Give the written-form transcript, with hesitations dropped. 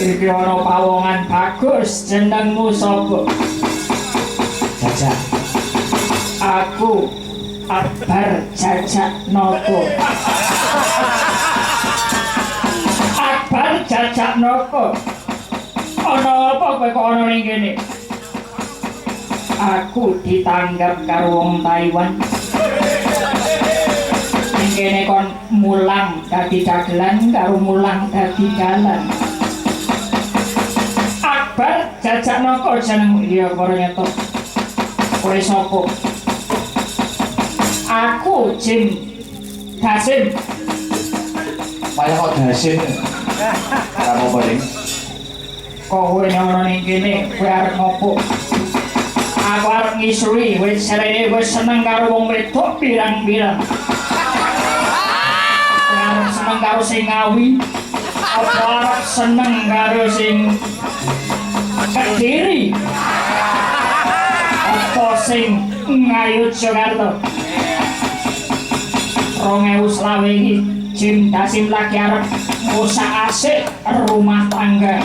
Iki ana pawongan bagus, jenengmu sapa? Jajak. Aku Akbar Jajak Noko. Akbar Jajak Noko. Ana apa kowe kok ana ning kene? Aku ditanggap karo wong Taiwan. Ning kene kon mulang dadi dagelan karo mulang dadi dalan. Akbar Jajak Noko jenengmu. Iya, karo nyetok. Kowe sapa? Aku Jim Dasim. Malah kok dasin. Kamu paling. Kowe nang ning kene kowe arep ngopo? Aku arep ngisui wis serene wis seneng karo wong wedok pirang-pirang. Kowe arep seneng karo sing ngawi. Apa arep seneng karo sing Kediri? Apa sing ngayut Jakarta? 2020 iki Jim Dasim lagi arep ngusak asik rumah tangga.